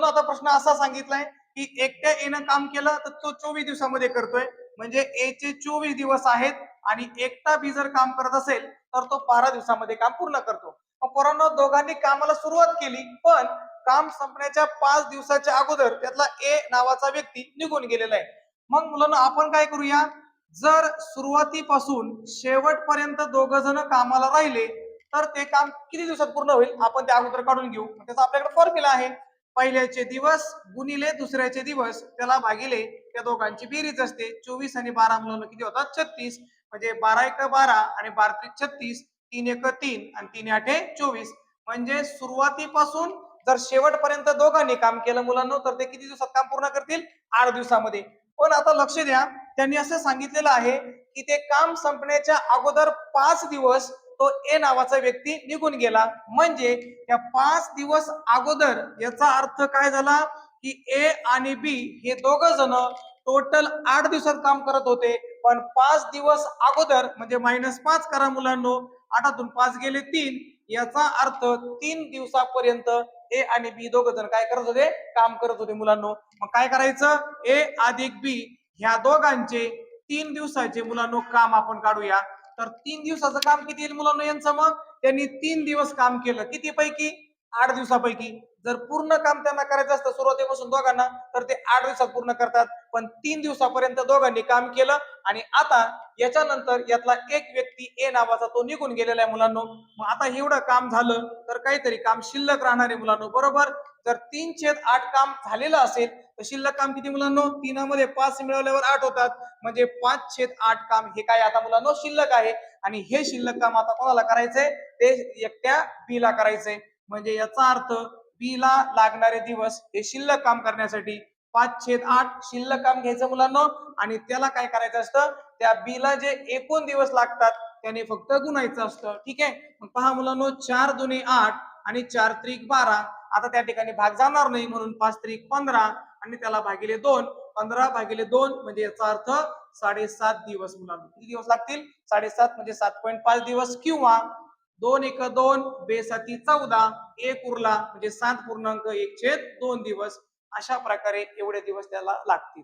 आता प्रश्न असा सांगितलाय की एकट्या एनं काम केलं तर तो 24 दिवसामध्ये करतोय, म्हणजे ए चे 24 दिवस आहेत आणि एकटा बी जर काम करत असेल तर तो 12 दिवसामध्ये काम पूर्ण करतो. मग पोरांनो, दोघांनी कामाला सुरुवात केली, पण काम संपण्याच्या 5 दिवसाच्या अगोदर त्यातला ए नावाचा व्यक्ती निघून गेलेला आहे. मग मुलांना आपण काय करूया, जर सुरुवातीपासून शेवटपर्यंत दोघ जण कामाला राहिले तर ते काम किती दिवसात पूर्ण होईल आपण ते अगोदर काढून घेऊ. त्याचा आपल्याकडे फॉर्म्युला आहे, पहिल्याचे दिवस गुणिले दुसऱ्याचे दिवस त्याला भागिले त्या दोघांची बेरीज असते. 24 आणि 12 मुलांना किती होतात, 36. म्हणजे 12 एक 12 आणि 12 त्रिक 36, 3 एक 3 आणि 3 आठे 24. म्हणजे सुरुवातीपासून जर शेवटपर्यंत दोघांनी काम केलं मुलांना तर ते किती दिवसात काम पूर्ण करतील, 8 दिवसामध्ये. पण आता लक्ष द्या, त्यांनी असं सांगितलेलं आहे की ते काम संपण्याच्या अगोदर 5 दिवस तो ए नावाचा व्यक्ती निघून गेला, म्हणजे त्या 5 दिवस अगोदर याचा अर्थ काय झाला की ए आणि बी हे दोघ जण टोटल 8 दिवसात काम करत होते, पण 5 दिवस अगोदर म्हणजे -5 करा मुलांनो, 8तून 5 गेले 3, याचा अर्थ 3 दिवसापर्यंत ए आणि बी दोघ जण काय करत होते, काम करत होते मुलांनो. मग काय करायचं, ए अधिक बी ह्या दोघांचे 3 दिवसाचे मुलांनो काम आपण काढूया. तर 3 दिवसाचं काम किती येईल मुलांनो यांचं, मग त्यांनी 3 दिवस काम केलं, किती पैकी, 8 दिवसापैकी. जर पूर्ण काम त्यांना करायचं असतं सुरुवातीपासून दोघांना तर ते 8 दिवसात पूर्ण करतात, पण 3 दिवसापर्यंत दोघांनी काम केलं. आणि आता याच्यानंतर यातला एक व्यक्ती ए नावाचा तो निघून गेलेला आहे मुलांनो. मग आता एवढं काम झालं तर काहीतरी काम शिल्लक राहणार आहे मुलांनो, बरोबर. जर 3/8 काम झालेलं असेल तर शिल्लक काम किती मुलांनो, 3 मध्ये 5 मिळवल्यावर 8 होतात, म्हणजे 5/8 काम हे काय आता मुलांनो शिल्लक आहे. आणि हे शिल्लक काम आता कोणाला करायचंय, ते एकट्या बी ला करायचंय. म्हणजे याचा अर्थ बी ला लागणारे दिवस हे शिल्लक काम करण्यासाठी 5/8 शिल्लक काम घ्यायचं मुलांनो, आणि त्याला काय करायचं असतं, त्या बी ला जे एकूण दिवस लागतात त्याने फक्त गुणायचं असतं. ठीक आहे. मग पहा मुलांनो, 4 दुने 8 आणि 4 त्रिक 12. आता त्या ठिकाणी भाग जाणार नाही म्हणून 5 त्रिक 15 आणि त्याला भागिले 2. 15 भागिले 2 म्हणजे याचा अर्थ 7.5 दिवस मुलांनो. किती दिवस लागतील, 7.5 म्हणजे 7.5 दिवस, किंवा 2 एक 2 बेसाती 14, एक उरला म्हणजे 7.1/2 दिवस. अशा प्रकारे एवढे दिवस त्याला लागतील.